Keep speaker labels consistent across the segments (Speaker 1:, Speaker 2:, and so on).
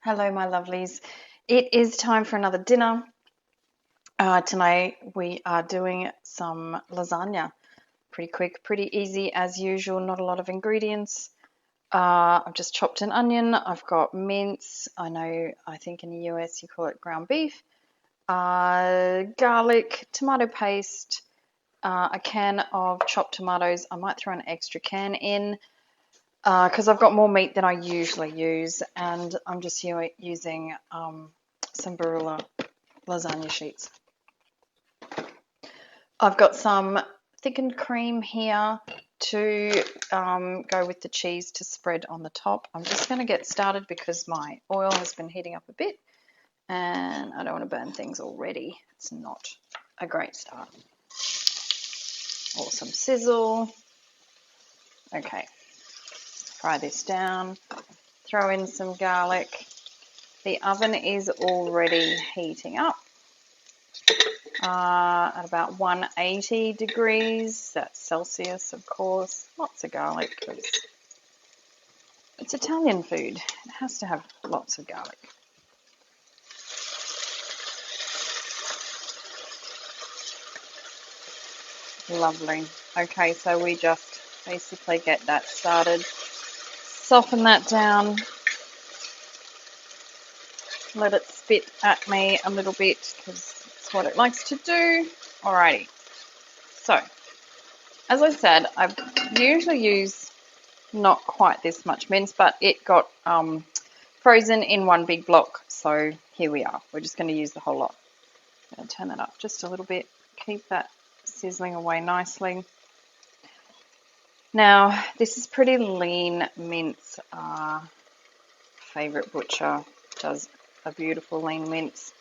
Speaker 1: Hello, my lovelies. It is time for another dinner. Tonight we are doing some lasagna. Pretty quick, pretty easy as usual, not a lot of ingredients. I've just chopped an onion. I've got mince. I think in the US you call it ground beef. Garlic, tomato paste, a can of chopped tomatoes. I might throw an extra can in because I've got more meat than I usually use, and I'm just using some Barilla lasagna sheets. I've got some thickened cream here to go with the cheese to spread on the top. I'm just going to get started because my oil has been heating up a bit and I don't want to burn things already. It's not a great start. Or some sizzle. Okay, fry this down. Throw in some garlic. The oven is already heating up at about 180 degrees. That's Celsius, of course. Lots of garlic because it's Italian food. It has to have lots of garlic. Lovely. Okay, so we just basically get that started. Soften that down. Let it spit at me a little bit because it's what it likes to do. Alrighty. So, as I said, I usually use not quite this much mince, but it got frozen in one big block. So here we are. We're just going to use the whole lot. I'm going to turn that up just a little bit. Keep that sizzling away nicely. Now, this is pretty lean mince. Favorite butcher does a beautiful lean mince.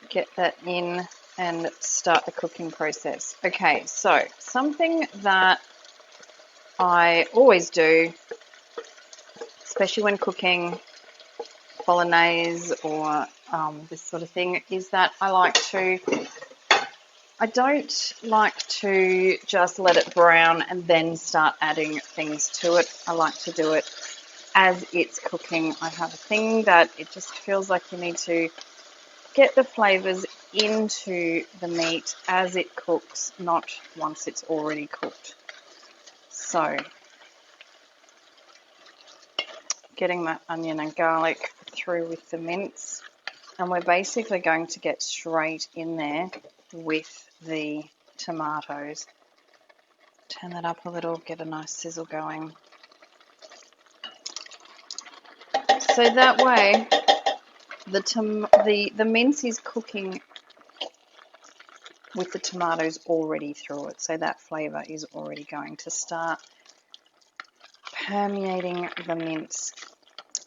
Speaker 1: Get that in and start the cooking process. Okay, so something that I always do, especially when cooking bolognese or this sort of thing, is that I don't like to just let it brown and then start adding things to it. I like to do it as it's cooking. I have a thing that it just feels like you need to get the flavors into the meat as it cooks, not once it's already cooked. So, getting that onion and garlic through with the mince, and we're basically going to get straight in there with the tomatoes. Turn that up a little, get a nice sizzle going. So that way the mince is cooking with the tomatoes already through it. So that flavour is already going to start permeating the mince.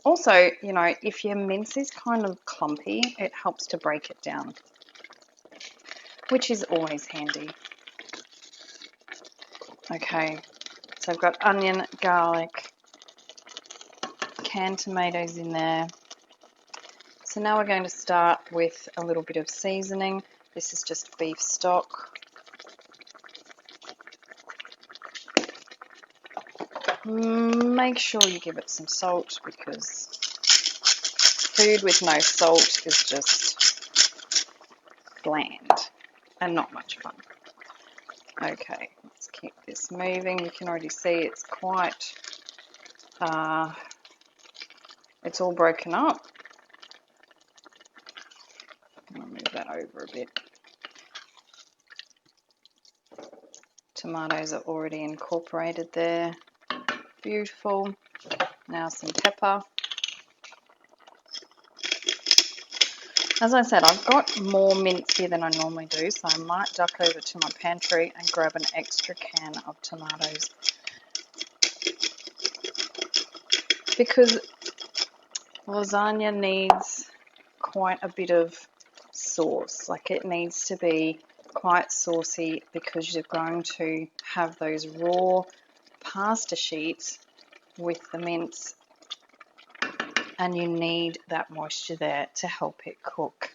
Speaker 1: Also, if your mince is kind of clumpy, it helps to break it down, which is always handy. Okay, so I've got onion, garlic, canned tomatoes in there. So now we're going to start with a little bit of seasoning. This is just beef stock. Make sure you give it some salt because food with no salt is just bland and not much fun. Okay, let's keep this moving. You can already see it's quite, it's all broken up. I'm going to move that over a bit. Tomatoes are already incorporated there. Beautiful. Now some pepper. As I said, I've got more mince here than I normally do, so I might duck over to my pantry and grab an extra can of tomatoes. Because lasagna needs quite a bit of sauce. Like it needs to be quite saucy because you're going to have those raw pasta sheets with the mince, and you need that moisture there to help it cook.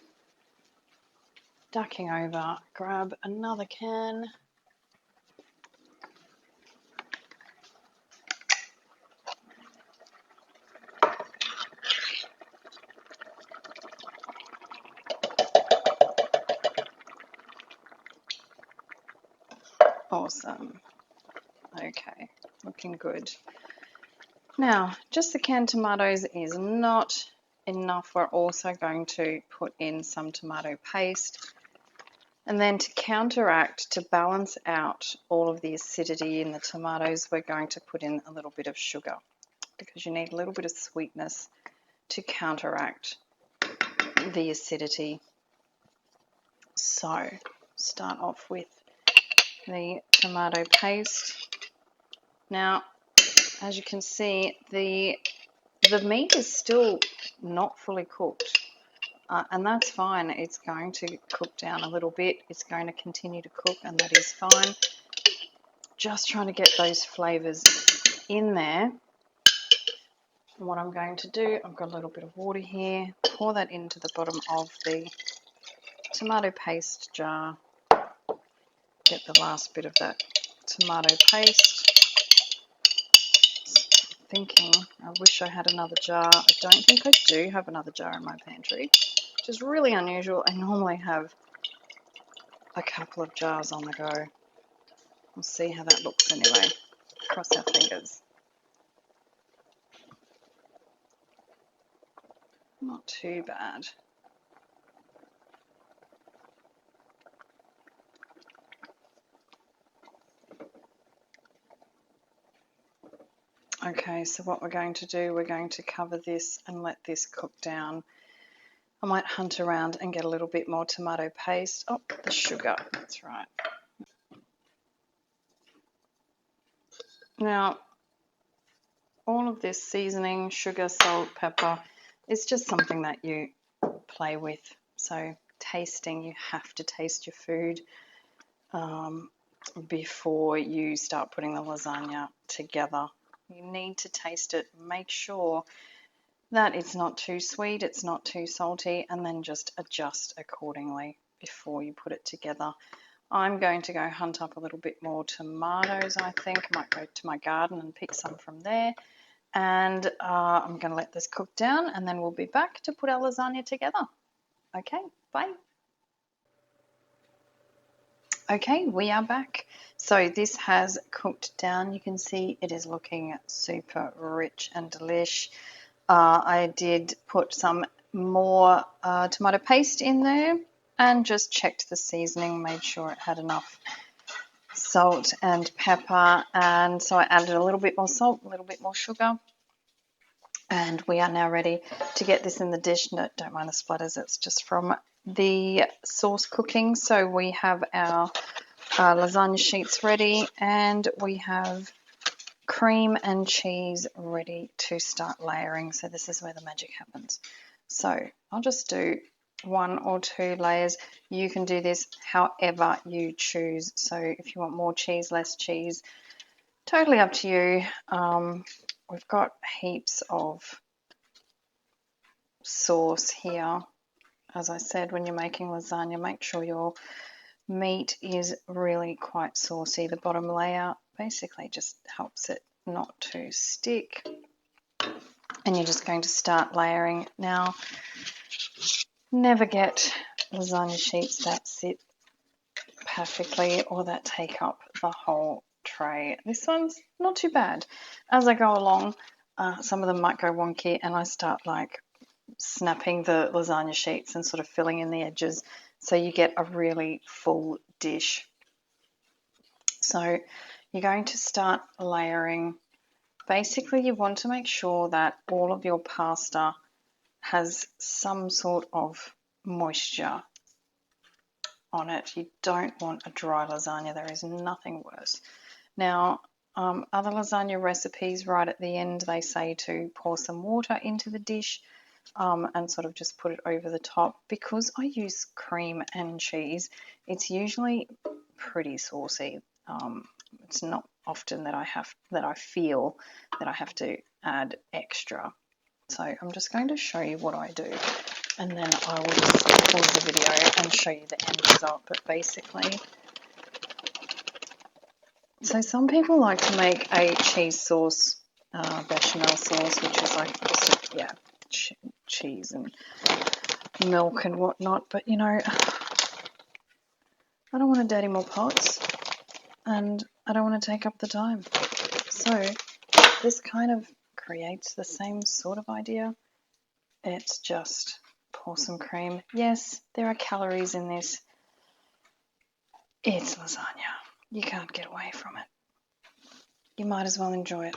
Speaker 1: Ducking over, grab another can. Awesome. Okay, looking good. Now, just the canned tomatoes is not enough. We're also going to put in some tomato paste. And then to counteract, to balance out all of the acidity in the tomatoes, we're going to put in a little bit of sugar because you need a little bit of sweetness to counteract the acidity. So, start off with the tomato paste. Now, as you can see, the meat is still not fully cooked, and that's fine. It's going to cook down a little bit. It's going to continue to cook, and that is fine. Just trying to get those flavors in there. And what I'm going to do, I've got a little bit of water here. Pour that into the bottom of the tomato paste jar. Get the last bit of that tomato paste. Thinking, I wish I had another jar. I don't think I do have another jar in my pantry, which is really unusual. I normally have a couple of jars on the go. We'll see how that looks anyway. Cross our fingers. Not too bad. Okay, so what we're going to do, we're going to cover this and let this cook down. I might hunt around and get a little bit more tomato paste. Oh, the sugar, that's right. Now, all of this seasoning, sugar, salt, pepper, it's just something that you play with. So tasting, you have to taste your food before you start putting the lasagna together. You need to taste it, make sure that it's not too sweet, it's not too salty, and then just adjust accordingly before you put it together. I'm going to go hunt up a little bit more tomatoes, I think. I might go to my garden and pick some from there. And I'm going to let this cook down, and then we'll be back to put our lasagna together. Okay, bye. Okay, we are back. So this has cooked down. You can see it is looking super rich and delish. I did put some more tomato paste in there and just checked the seasoning, made sure it had enough salt and pepper. And so I added a little bit more salt, a little bit more sugar. And we are now ready to get this in the dish. No, don't mind the splatters, it's just from the sauce cooking. So we have our lasagna sheets ready, and we have cream and cheese ready to start layering. So this is where the magic happens. So I'll just do 1 or 2 layers. You can do this however you choose. So if you want more cheese, less cheese, totally up to you. We've got heaps of sauce here. As I said, when you're making lasagna, make sure your meat is really quite saucy. The bottom layer basically just helps it not to stick. And you're just going to start layering. Now, never get lasagna sheets that sit perfectly or that take up the whole tray. This one's not too bad. As I go along, some of them might go wonky, and I start like snapping the lasagna sheets and sort of filling in the edges so you get a really full dish. So you're going to start layering. Basically, you want to make sure that all of your pasta has some sort of moisture on it. You don't want a dry lasagna. There is nothing worse. Now, other lasagna recipes right at the end, they say to pour some water into the dish and sort of just put it over the top. Because I use cream and cheese, it's usually pretty saucy. It's not often that I feel that I have to add extra. So I'm just going to show you what I do, and then I will just pause the video and show you the end result. But basically, so some people like to make a cheese sauce, bechamel sauce, which is like just cheese and milk and whatnot. But you know, I don't want to dirty more pots. and I don't want to take up the time. So this kind of creates the same sort of idea. It's just pour some cream. Yes, there are calories in this. It's lasagna. You can't get away from it. You might as well enjoy it.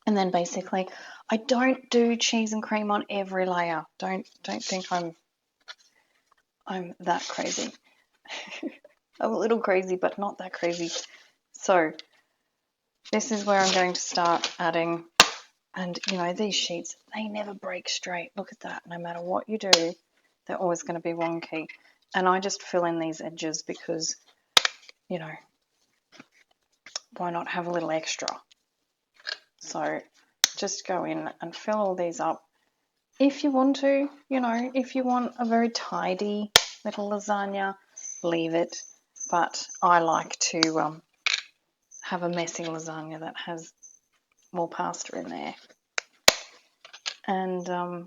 Speaker 1: And then basically, I don't do cheese and cream on every layer. Don't think I'm that crazy. I'm a little crazy, but not that crazy. So this is where I'm going to start adding, and you know, these sheets, they never break straight. Look at that. No matter what you do, they're always going to be wonky. And I just fill in these edges because, you know, why not have a little extra? So just go in and fill all these up. If you want to, you know, if you want a very tidy little lasagna, leave it. But I like to have a messy lasagna that has more pasta in there. And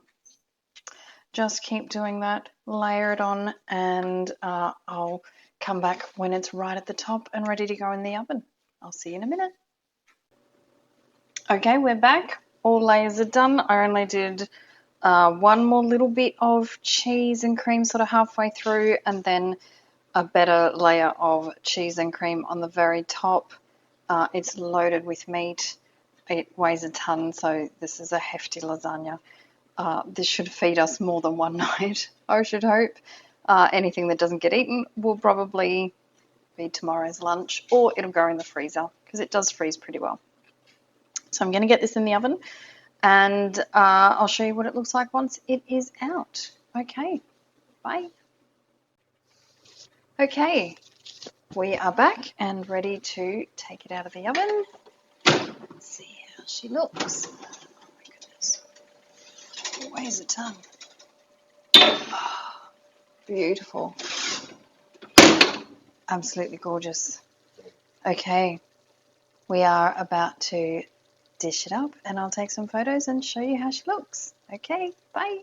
Speaker 1: just keep doing that, layer it on, and I'll come back when it's right at the top and ready to go in the oven. I'll see you in a minute. Okay, we're back. All layers are done. I only did one more little bit of cheese and cream sort of halfway through, and then a better layer of cheese and cream on the very top. It's loaded with meat. It weighs a ton, so this is a hefty lasagna. This should feed us more than one night, I should hope. Anything that doesn't get eaten will probably be tomorrow's lunch, or it'll go in the freezer because it does freeze pretty well. So I'm going to get this in the oven, and I'll show you what it looks like once it is out. Okay, bye. Okay, we are back and ready to take it out of the oven. Let's see how she looks. Oh my goodness, it weighs a ton. Oh, beautiful. Absolutely gorgeous. Okay, we are about to dish it up, and I'll take some photos and show you how she looks. Okay, bye.